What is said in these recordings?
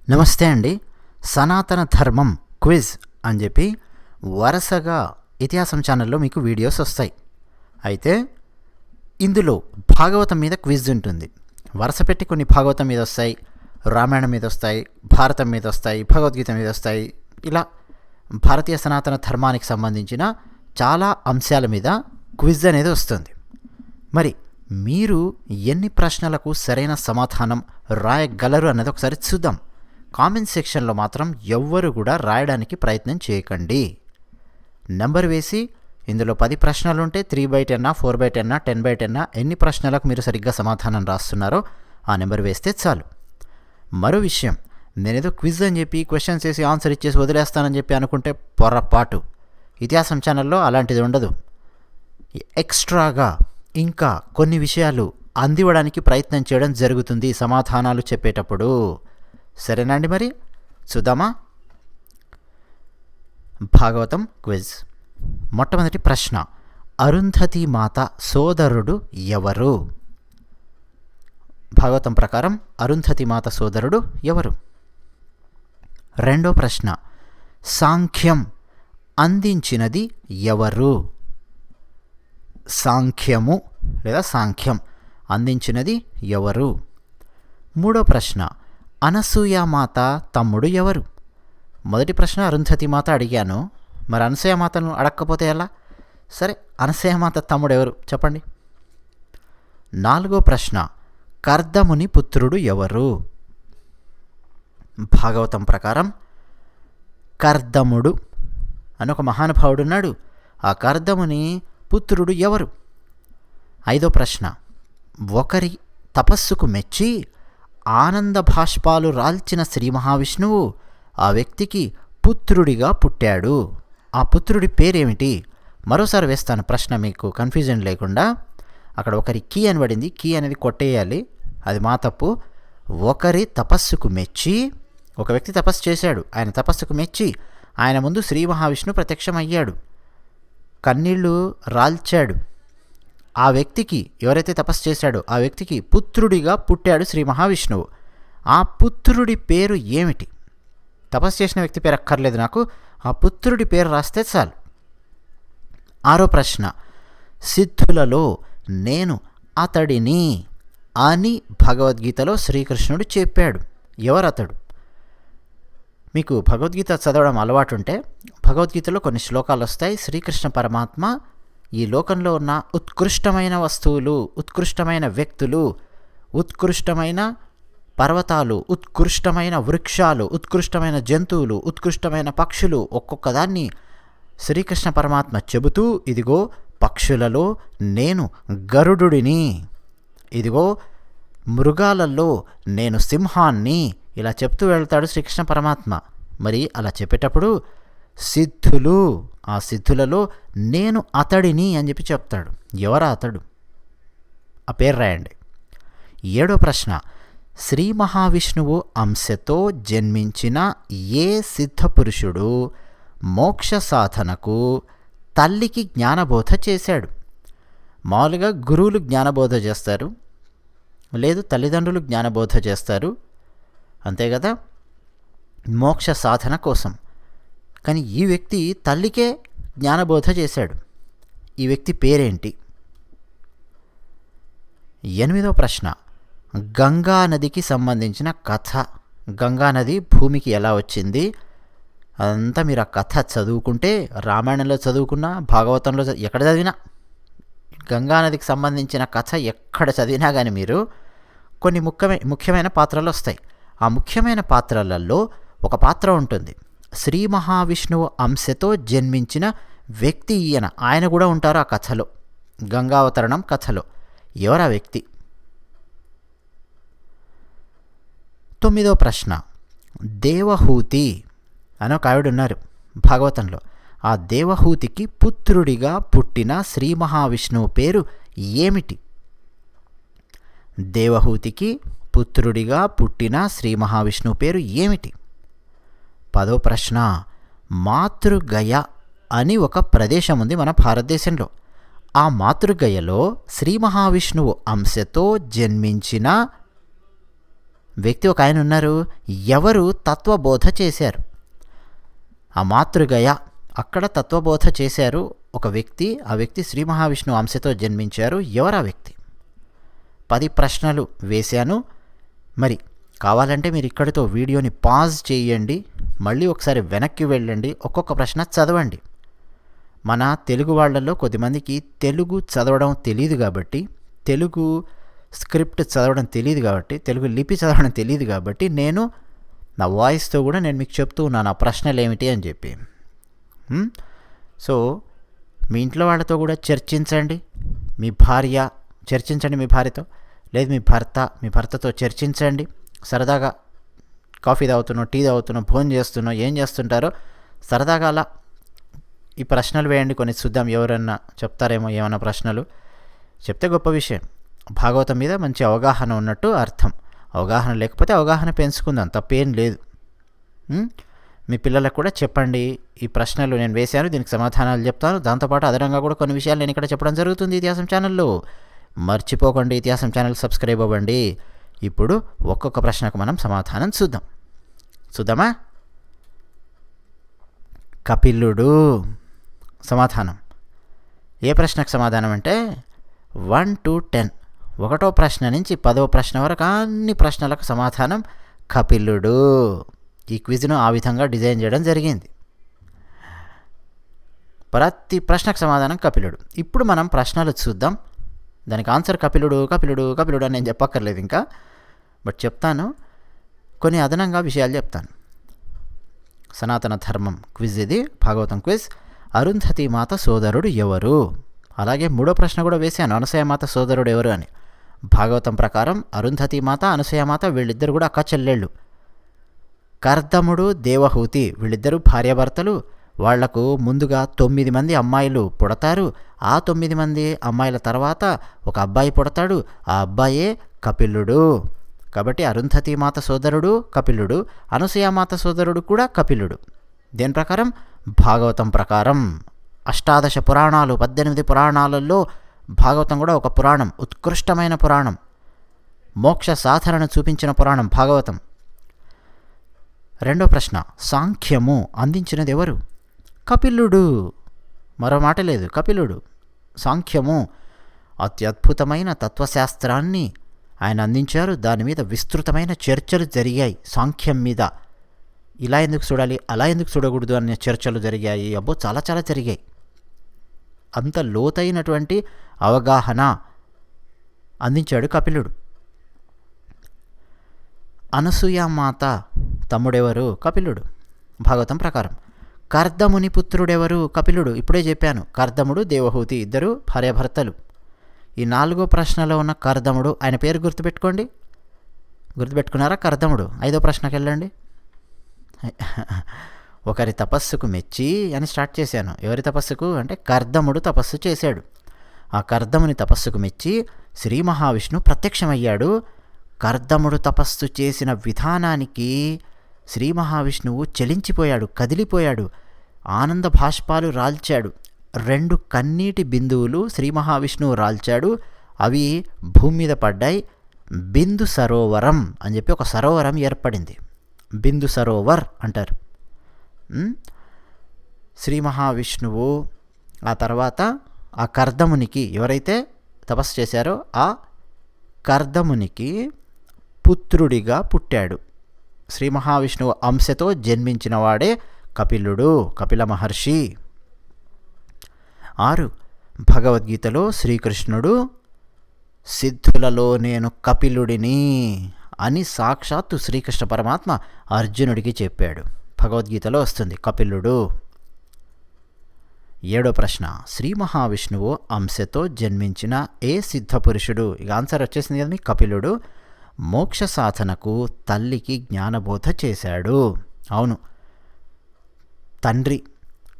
నమస్తే అండి. సనాతన ధర్మం క్విజ్ అని చెప్పి వరుసగా ఇతిహాసం ఛానల్లో మీకు వీడియోస్ వస్తాయి. అయితే ఇందులో భాగవతం మీద క్విజ్ ఉంటుంది. వరుస పెట్టి కొన్ని భాగవతం మీద వస్తాయి, రామాయణం మీద వస్తాయి, భారతం మీద వస్తాయి, భగవద్గీత మీద వస్తాయి. ఇలా భారతీయ సనాతన ధర్మానికి సంబంధించిన చాలా అంశాల మీద క్విజ్ అనేది వస్తుంది. మరి మీరు ఎన్ని ప్రశ్నలకు సరైన సమాధానం రాయగలరు అన్నది ఒకసారి చూద్దాం. కామెంట్ సెక్షన్లో మాత్రం ఎవ్వరు కూడా రాయడానికి ప్రయత్నం చేయకండి. నెంబర్ వేసి ఇందులో 10 ప్రశ్నలు ఉంటే 3/10, 4/10, 10/10 ఎన్ని ప్రశ్నలకు మీరు సరిగ్గా సమాధానం రాస్తున్నారో ఆ నెంబర్ వేస్తే చాలు. మరో విషయం, నేనేదో క్విజ్ అని చెప్పి క్వశ్చన్స్ వేసి ఆన్సర్ ఇచ్చేసి వదిలేస్తానని చెప్పి అనుకుంటే పొరపాటు. ఇతిహాసం ఛానల్లో అలాంటిది ఉండదు. ఎక్స్ట్రాగా ఇంకా కొన్ని విషయాలు అందివ్వడానికి ప్రయత్నం చేయడం జరుగుతుంది సమాధానాలు చెప్పేటప్పుడు. సరేనండి, మరి చూద్దామా? భాగవతం క్విజ్. మొట్టమొదటి ప్రశ్న, అరుంధతి మాత సోదరుడు ఎవరు? భాగవతం ప్రకారం అరుంధతి మాత సోదరుడు ఎవరు? రెండో ప్రశ్న, సాంఖ్యం అందించినది ఎవరు? సాంఖ్యము లేదా సాంఖ్యం అందించినది ఎవరు? మూడో ప్రశ్న, అనసూయామాత తమ్ముడు ఎవరు? మొదటి ప్రశ్న అరుంధతి మాత అడిగాను, మరి అనసూయమాతను అడగకపోతే ఎలా? సరే, అనసూయమాత తమ్ముడు ఎవరు చెప్పండి. నాలుగో ప్రశ్న, కర్దముని పుత్రుడు ఎవరు? భాగవతం ప్రకారం కర్దముడు అని ఒక మహానుభావుడు ఉన్నాడు. ఆ కర్దముని పుత్రుడు ఎవరు? ఐదో ప్రశ్న, ఒకరి తపస్సుకు మెచ్చి ఆనంద భాష్పాలు రాల్చిన శ్రీ మహావిష్ణువు ఆ వ్యక్తికి పుత్రుడిగా పుట్టాడు. ఆ పుత్రుడి పేరేమిటి? మరోసారి వేస్తాను ప్రశ్న మీకు కన్ఫ్యూజన్ లేకుండా. అక్కడ ఒకరి కీ అని పడింది, కీ అనేది కొట్టేయాలి, అది మా తప్పు. ఒకరి తపస్సుకు మెచ్చి, ఒక వ్యక్తి తపస్సు చేశాడు, ఆయన తపస్సుకు మెచ్చి ఆయన ముందు శ్రీ మహావిష్ణువు ప్రత్యక్షమయ్యాడు, కన్నీళ్లు రాల్చాడు. ఆ వ్యక్తికి, ఎవరైతే తపస్సు చేశాడో ఆ వ్యక్తికి పుత్రుడిగా పుట్టాడు శ్రీ మహావిష్ణువు. ఆ పుత్రుడి పేరు ఏమిటి? తపస్సు చేసిన వ్యక్తి పేరు అక్కర్లేదు నాకు, ఆ పుత్రుడి పేరు రాస్తే చాలు. ఆరో ప్రశ్న, సిద్ధులలో నేను అతడిని అని భగవద్గీతలో శ్రీకృష్ణుడు చెప్పాడు. ఎవరతడు? మీకు భగవద్గీత చదవడం అలవాటు ఉంటే భగవద్గీతలో కొన్ని శ్లోకాలు వస్తాయి. శ్రీకృష్ణ పరమాత్మ ఈ లోకంలో ఉన్న ఉత్కృష్టమైన వస్తువులు, ఉత్కృష్టమైన వ్యక్తులు, ఉత్కృష్టమైన పర్వతాలు, ఉత్కృష్టమైన వృక్షాలు, ఉత్కృష్టమైన జంతువులు, ఉత్కృష్టమైన పక్షులు, ఒక్కొక్క దాన్ని శ్రీకృష్ణ పరమాత్మ చెబుతూ, ఇదిగో పక్షులలో నేను గరుడుడిని, ఇదిగో మృగాలలో నేను సింహాన్ని, ఇలా చెప్తూ వెళ్తాడు శ్రీకృష్ణ పరమాత్మ. మరి అలా చెప్పేటప్పుడు సిద్ధులు, ఆ సిద్ధులలో నేను అతడిని అని చెప్పి చెప్తాడు. ఎవరా అతడు? ఆ పేరు రాయండి. ఏడో ప్రశ్న, శ్రీ మహావిష్ణువు అంశతో జన్మించిన ఏ సిద్ధపురుషుడు మోక్ష సాధనకు తల్లికి జ్ఞానబోధ చేశాడు? మామూలుగా గురువులు జ్ఞానబోధ చేస్తారు, లేదు తల్లిదండ్రులు జ్ఞానబోధ చేస్తారు, అంతే కదా, మోక్ష సాధన కోసం. కానీ ఈ వ్యక్తి తల్లికే జ్ఞానబోధ చేశాడు. ఈ వ్యక్తి పేరేంటి? ఎనిమిదో ప్రశ్న, గంగా నదికి సంబంధించిన కథ. గంగా నది భూమికి ఎలా వచ్చింది అదంతా మీరు ఆ కథ చదువుకుంటే, రామాయణంలో చదువుకున్నా, భాగవతంలో ఎక్కడ చదివినా, గంగా నదికి సంబంధించిన కథ ఎక్కడ చదివినా కానీ మీరు కొన్ని ముఖ్యమైన పాత్రలు వస్తాయి. ఆ ముఖ్యమైన పాత్రలలో ఒక పాత్ర ఉంటుంది, శ్రీ మహావిష్ణువు అంశతో జన్మించిన వ్యక్తి ఈయన. ఆయన కూడా ఉంటారు ఆ కథలో, గంగావతరణం కథలో. ఎవరా వ్యక్తి? తొమ్మిదో ప్రశ్న, దేవహూతి అని ఒక ఆవిడ ఉన్నారు భాగవతంలో. ఆ దేవహూతికి పుత్రుడిగా పుట్టిన శ్రీ మహావిష్ణువు పేరు ఏమిటి? దేవహూతికి పుత్రుడిగా పుట్టిన శ్రీ మహావిష్ణువు పేరు ఏమిటి? పదో ప్రశ్న, మాతృగయ అని ఒక ప్రదేశం ఉంది మన భారతదేశంలో. ఆ మాతృగయలో శ్రీ మహావిష్ణువు అంశతో జన్మించిన వ్యక్తి ఒక ఆయన ఉన్నారు. ఎవరు తత్వబోధ చేశారు? ఆ మాతృగయ అక్కడ తత్వబోధ చేశారు ఒక వ్యక్తి. ఆ వ్యక్తి శ్రీ మహావిష్ణువు అంశతో జన్మించారు. ఎవరు ఆ వ్యక్తి? 10 ప్రశ్నలు వేశాను. మరి కావాలంటే మీరు ఇక్కడితో వీడియోని పాజ్ చేయండి, మళ్ళీ ఒకసారి వెనక్కి వెళ్ళండి, ఒక్కొక్క ప్రశ్న చదవండి. మన తెలుగు వాళ్ళల్లో కొద్దిమందికి తెలుగు చదవడం తెలియదు కాబట్టి, తెలుగు స్క్రిప్ట్ చదవడం తెలియదు కాబట్టి, తెలుగు లిపి చదవడం తెలియదు కాబట్టి నేను నా వాయిస్తో కూడా నేను మీకు చెప్తూ ఉన్నాను ఆ ప్రశ్నలు ఏమిటి అని చెప్పి. సో మీ ఇంట్లో వాళ్ళతో కూడా చర్చించండి. మీ భార్యతో, లేదు మీ భర్తతో చర్చించండి. సరదాగా కాఫీ తాగుతున్నావు, టీ తాగుతున్నావు, భోజనం చేస్తున్నావు, ఏం చేస్తుంటారో సరదాగా అలా ఈ ప్రశ్నలు వేయండి. కొన్ని చూద్దాం, ఎవరన్నా చెప్తారేమో ఏమైనా ప్రశ్నలు చెప్తే గొప్ప విషయం. భాగవతం మీద మంచి అవగాహన ఉన్నట్టు అర్థం. అవగాహన లేకపోతే అవగాహన పెంచుకుందాం, తప్పేం లేదు. మీ పిల్లలకు కూడా చెప్పండి, ఈ ప్రశ్నలు నేను వేశాను, దీనికి సమాధానాలు చెప్తాను. దాంతోపాటు అదనంగా కూడా కొన్ని విషయాలు నేను ఇక్కడ చెప్పడం జరుగుతుంది ఇతిహాసం ఛానల్లో. మర్చిపోకండి, ఇతిహాసం ఛానల్ సబ్స్క్రైబ్ అవ్వండి. ఇప్పుడు ఒక్కొక్క ప్రశ్నకు మనం సమాధానం చూద్దామా? కపిలుడు. సమాధానం ఏ ప్రశ్నకు సమాధానం అంటే 1 to 10, 1వ ప్రశ్న నుంచి 10వ ప్రశ్న వరకు అన్ని ప్రశ్నలకు సమాధానం కపిలుడు. ఈ క్విజ్ను ఆ విధంగా డిజైన్ చేయడం జరిగింది. ప్రతి ప్రశ్నకు సమాధానం కపిలుడు. ఇప్పుడు మనం ప్రశ్నలు చూద్దాం. దానికి ఆన్సర్ కపిలుడు అని నేను చెప్పక్కర్లేదు ఇంకా, బట్ చెప్తాను. కొన్ని అదనంగా విషయాలు చెప్తాను. సనాతన ధర్మం క్విజ్ ఇది, భాగవతం క్విజ్. అరుంధతి మాత సోదరుడు ఎవరు? అలాగే 3వ ప్రశ్న కూడా వేశాను, అనసూయమాత సోదరుడు ఎవరు అని. భాగవతం ప్రకారం అరుంధతి మాత, అనసూయమాత వీళ్ళిద్దరు కూడా అక్క చెల్లెళ్ళు. కర్దముడు, దేవహూతి వీళ్ళిద్దరూ భార్యాభర్తలు. వాళ్లకు ముందుగా 9 మంది అమ్మాయిలు పుడతారు. ఆ 9 మంది అమ్మాయిల తర్వాత ఒక అబ్బాయి పుడతాడు. ఆ అబ్బాయే కపిలుడు. కాబట్టి అరుంధతి మాత సోదరుడు కపిలుడు, అనసూయమాత సోదరుడు కూడా కపిలుడు. దేని ప్రకారం? భాగవతం ప్రకారం. 18 పురాణాలు, 18 పురాణాలలో భాగవతం కూడా ఒక పురాణం, ఉత్కృష్టమైన పురాణం, మోక్ష సాధనను చూపించిన పురాణం భాగవతం. 2వ ప్రశ్న, సాంఖ్యము అందించినది ఎవరు? కపిలుడు. మరో మాట లేదు, కపిలుడు. సాంఖ్యము అత్యద్భుతమైన తత్వశాస్త్రాన్ని ఆయన అందించారు. దాని మీద విస్తృతమైన చర్చలు జరిగాయి. సాంఖ్యం మీద ఇలా ఎందుకు చూడాలి, అలా ఎందుకు చూడకూడదు అనే చర్చలు జరిగాయి. అబ్బో చాలా చాలా జరిగాయి. అంత లోతైనటువంటి అవగాహన అందించాడు కపిలుడు. అనసూయమాత తమ్ముడెవరు? కపిలుడు. భాగవతం ప్రకారం. కర్దముని పుత్రుడెవరు? కపిలుడు. ఇప్పుడే చెప్పాను, కర్దముడు, దేవహూతి ఇద్దరు భార్యాభర్తలు. ఈ 4వ ప్రశ్నలో ఉన్న కర్దముడు, ఆయన పేరు గుర్తుపెట్టుకున్నారా? కర్దముడు. 5వ ప్రశ్నకి వెళ్ళండి. ఒకరి తపస్సుకు మెచ్చి అని స్టార్ట్ చేశాను. ఎవరి తపస్సుకు అంటే కర్దముడు తపస్సు చేశాడు. ఆ కర్దముని తపస్సుకు మెచ్చి శ్రీ మహావిష్ణువు ప్రత్యక్షమయ్యాడు. కర్దముడు తపస్సు చేసిన విధానానికి శ్రీ మహావిష్ణువు చలించిపోయాడు, కదిలిపోయాడు, ఆనంద భాష్పాలు రాల్చాడు. 2 కన్నీటి బిందువులు శ్రీ మహావిష్ణువు రాల్చాడు. అవి భూమి మీద పడ్డాయి. బిందు సరోవరం అని చెప్పి ఒక సరోవరం ఏర్పడింది. బిందు సరోవర్ అంటారు. శ్రీ మహావిష్ణువు ఆ తర్వాత ఆ కర్దమునికి, ఎవరైతే తపస్సు చేశారో ఆ కర్దమునికి పుత్రుడిగా పుట్టాడు. శ్రీ మహావిష్ణువు అంశతో జన్మించిన వాడే కపిలుడు, కపిల మహర్షి. 6, భగవద్గీతలో శ్రీకృష్ణుడు సిద్ధులలో నేను కపిలుడిని అని సాక్షాత్తు శ్రీకృష్ణ పరమాత్మ అర్జునుడికి చెప్పాడు. భగవద్గీతలో వస్తుంది కపిలుడు. 7వ ప్రశ్న, శ్రీ మహావిష్ణువు అంశతో జన్మించిన ఏ సిద్ధపురుషుడు? ఇక ఆన్సర్ వచ్చేసింది కదా, కపిలుడు. మోక్ష సాధనకు తల్లికి జ్ఞానబోధ చేశాడు. అవును, తండ్రి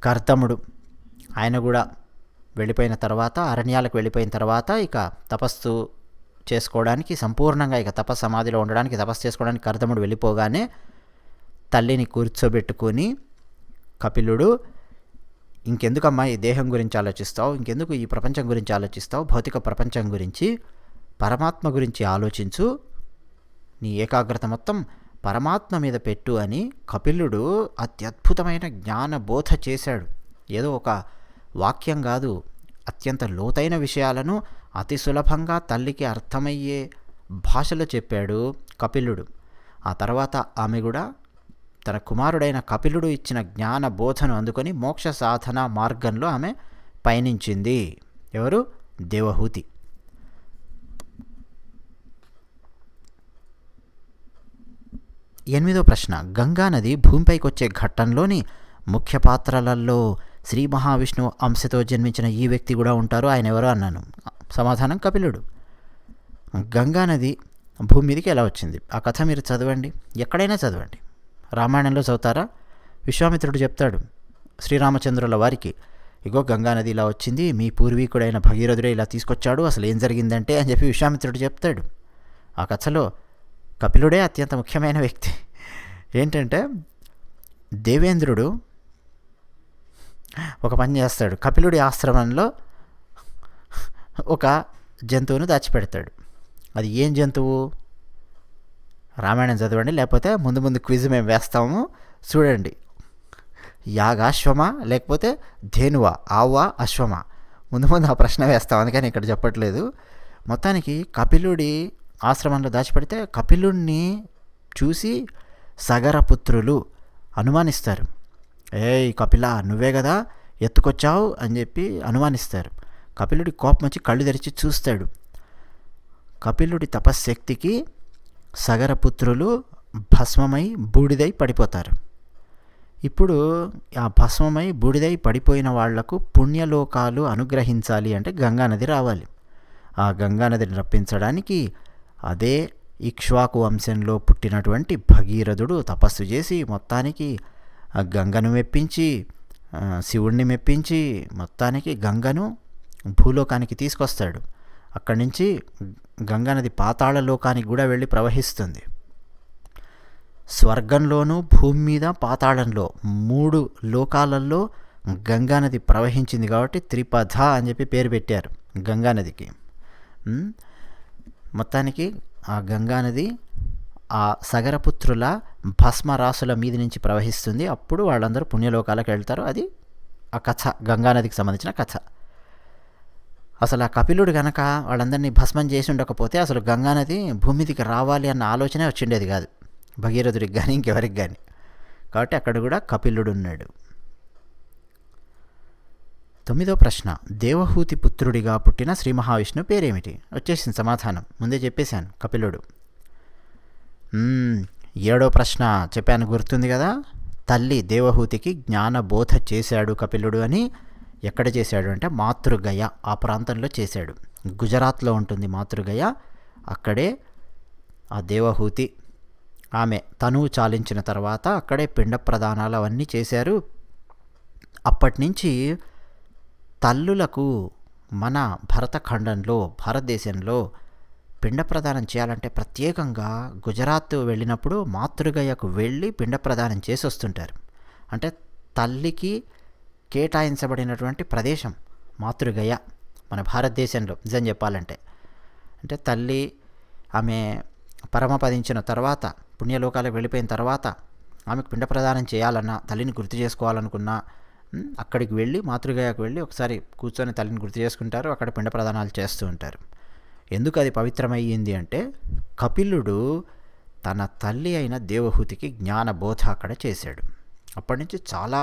కర్దముడు ఆయన కూడా వెళ్ళిపోయిన తర్వాత, అరణ్యాలకు వెళ్ళిపోయిన తర్వాత ఇక తపస్సు చేసుకోవడానికి, సంపూర్ణంగా ఇక సమాధిలో ఉండడానికి, తపస్సు చేసుకోవడానికి కర్దముడు వెళ్ళిపోగానే తల్లిని కూర్చోబెట్టుకొని కపిలుడు, ఇంకెందుకమ్మా ఈ దేహం గురించి ఆలోచిస్తావు, ఇంకెందుకు ఈ ప్రపంచం గురించి ఆలోచిస్తావు, భౌతిక ప్రపంచం గురించి, పరమాత్మ గురించి ఆలోచించు, నీ ఏకాగ్రత మొత్తం పరమాత్మ మీద పెట్టు అని కపిలుడు అత్యద్భుతమైన జ్ఞానబోధ చేశాడు. ఏదో ఒక వాక్యం కాదు, అత్యంత లోతైన విషయాలను అతి సులభంగా తల్లికి అర్థమయ్యే భాషలో చెప్పాడు కపిలుడు. ఆ తర్వాత ఆమె కూడా తన కుమారుడైన కపిలుడు ఇచ్చిన జ్ఞాన బోధను అందుకొని మోక్ష సాధన మార్గంలో ఆమె పయనించింది. ఎవరు? దేవహూతి. 8వ ప్రశ్న, గంగానది భూమిపైకి వచ్చే ఘట్టంలోని ముఖ్య పాత్రలలో శ్రీ మహావిష్ణువు అంశతో జన్మించిన ఈ వ్యక్తి కూడా ఉంటారు, ఆయన ఎవరో అన్నాను. సమాధానం కపిలుడు. గంగానది భూమి మీదకి ఎలా వచ్చింది ఆ కథ మీరు చదవండి, ఎక్కడైనా చదవండి. రామాయణంలో చదువుతారా? విశ్వామిత్రుడు చెప్తాడు శ్రీరామచంద్రుల వారికి, ఇగో గంగానది ఇలా వచ్చింది, మీ పూర్వీకుడైన భగీరథుడే ఇలా తీసుకొచ్చాడు, అసలు ఏం జరిగిందంటే అని చెప్పి విశ్వామిత్రుడు చెప్తాడు. ఆ కథలో కపిలుడే అత్యంత ముఖ్యమైన వ్యక్తి. ఏంటంటే దేవేంద్రుడు ఒక పని చేస్తాడు, కపిలుడి ఆశ్రమంలో ఒక జంతువును దాచిపెడతాడు. అది ఏం జంతువు? రామాయణం చదవండి, లేకపోతే ముందు ముందు క్విజ్ మేము వేస్తాము చూడండి. యాగాశ్వమా లేకపోతే ధేనువా, ఆవా అశ్వమా? ముందు ముందు ఆ ప్రశ్న వేస్తాం, అందుకని ఇక్కడ చెప్పట్లేదు. మొత్తానికి కపిలుడి ఆశ్రమంలో దాచిపెడితే కపిలుడిని చూసి సగరపుత్రులు అనుమానిస్తారు. ఏయ్ కపిల, నువ్వే కదా ఎత్తుకొచ్చావు అని చెప్పి అనుమానిస్తారు. కపిలుడి కోపం వచ్చి కళ్ళు తెరిచి చూస్తాడు. కపిలుడి తపశ్శక్తికి సగరపుత్రులు భస్మమై బూడిదై పడిపోతారు. ఇప్పుడు ఆ భస్మమై బూడిదై పడిపోయిన వాళ్లకు పుణ్యలోకాలు అనుగ్రహించాలి అంటే గంగానది రావాలి. ఆ గంగానదిని రప్పించడానికి అదే ఇక్ష్వాకు వంశంలో పుట్టినటువంటి భగీరథుడు తపస్సు చేసి మొత్తానికి ఆ గంగను మెప్పించి, శివుణ్ణి మెప్పించి మొత్తానికి గంగను భూలోకానికి తీసుకొస్తాడు. అక్కడి నుంచి గంగానది పాతాళ లోకానికి కూడా వెళ్ళి ప్రవహిస్తుంది. స్వర్గంలోనూ, భూమి మీద, పాతాళంలో 3 లోకాలలో గంగానది ప్రవహించింది కాబట్టి త్రిపథ అని చెప్పి పేరు పెట్టారు గంగానదికి. మొత్తానికి ఆ గంగానది ఆ సగరపుత్రుల భస్మరాశుల మీద నుంచి ప్రవహిస్తుంది. అప్పుడు వాళ్ళందరూ పుణ్యలోకాలకు వెళ్తారు. అది ఆ కథ, గంగానదికి సంబంధించిన కథ. అసలు ఆ కపిలుడు కనుక వాళ్ళందరినీ భస్మం చేసి ఉండకపోతే అసలు గంగానది భూమి మీదకి రావాలి అన్న ఆలోచనే వచ్చిండేది కాదు భగీరథుడికి కానీ ఇంకెవరికి కానీ. కాబట్టి అక్కడ కూడా కపిలుడు ఉన్నాడు. 9వ ప్రశ్న, దేవహూతి పుత్రుడిగా పుట్టిన శ్రీ మహావిష్ణువు పేరేమిటి? వచ్చేసింది సమాధానం, ముందే చెప్పేశాను, కపిలుడు. 7వ ప్రశ్న చెప్పాను, గుర్తుంది కదా. తల్లి దేవహూతికి జ్ఞానబోధ చేశాడు కపిలుడు అని. ఎక్కడ చేశాడు అంటే మాతృగయ, ఆ ప్రాంతంలో చేశాడు. గుజరాత్లో ఉంటుంది మాతృగయ. అక్కడే ఆ దేవహూతి ఆమె తనువు చాలించిన తర్వాత అక్కడే పిండ ప్రదానాలు అవన్నీ చేశారు. అప్పటి నుంచి తల్లులకు మన భరతఖండంలో, భారతదేశంలో పిండ ప్రదానం చేయాలంటే ప్రత్యేకంగా గుజరాత్ వెళ్ళినప్పుడు మాతృగయకు వెళ్ళి పిండ ప్రదానం చేసి వస్తుంటారు. అంటే తల్లికి కేటాయించబడినటువంటి ప్రదేశం మాతృగయ మన భారతదేశంలో నిజం చెప్పాలంటే. అంటే తల్లి ఆమె పరమపదించిన తర్వాత, పుణ్యలోకాలకు వెళ్ళిపోయిన తర్వాత ఆమెకు పిండ ప్రదానం చేయాలన్నా, తల్లిని గుర్తు చేసుకోవాలనుకున్నా అక్కడికి వెళ్ళి, మాతృగయకు వెళ్ళి ఒకసారి కూర్చొని తల్లిని గుర్తు చేసుకుంటారు. అక్కడ పిండ ప్రదానాలు చేస్తూ ఉంటారు. ఎందుకు అది పవిత్రమయ్యింది అంటే కపిలుడు తన తల్లి అయిన దేవహూతికి జ్ఞానబోధ అక్కడ చేశాడు. అప్పటి నుంచి చాలా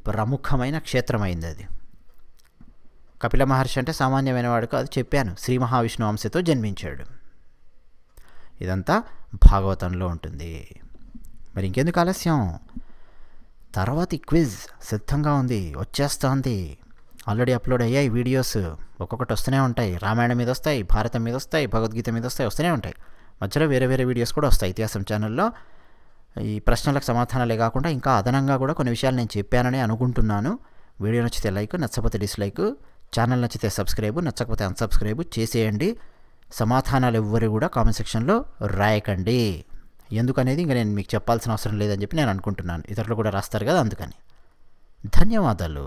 ప్రముఖమైన క్షేత్రమైంది అది. కపిల మహర్షి అంటే సామాన్యమైన వాడు కాదు, చెప్పాను, శ్రీ మహావిష్ణు అంశతో జన్మించాడు. ఇదంతా భాగవతంలో ఉంటుంది. మరి ఇంకెందుకు ఆలస్యం, తర్వాతి క్విజ్ సిద్ధంగా ఉంది, వచ్చేస్తుంది. ఆల్రెడీ అప్లోడ్ అయ్యాయి వీడియోస్, ఒక్కొక్కటి వస్తూనే ఉంటాయి. రామాయణం మీద వస్తాయి, భారతం మీద వస్తాయి, భగవద్గీత మీద వస్తాయి, వస్తూనే ఉంటాయి. మధ్యలో వేరే వేరే వీడియోస్ కూడా వస్తాయి ఇతిహాసం ఛానల్లో. ఈ ప్రశ్నలకు సమాధానాలే కాకుండా ఇంకా అదనంగా కూడా కొన్ని విషయాలు నేను చెప్పానని అనుకుంటున్నాను. వీడియో నచ్చితే లైక్, నచ్చకపోతే డిస్లైక్, ఛానల్ నచ్చితే సబ్స్క్రైబ్, నచ్చకపోతే అన్సబ్స్క్రైబ్ చేసేయండి. సమాధానాలు ఎవ్వరు కూడా కామెంట్ సెక్షన్లో రాయకండి. ఎందుకనేది ఇంకా నేను మీకు చెప్పాల్సిన అవసరం లేదని చెప్పి నేను అనుకుంటున్నాను. ఇతరులు కూడా రాస్తారు కదా, అందుకని. ధన్యవాదాలు.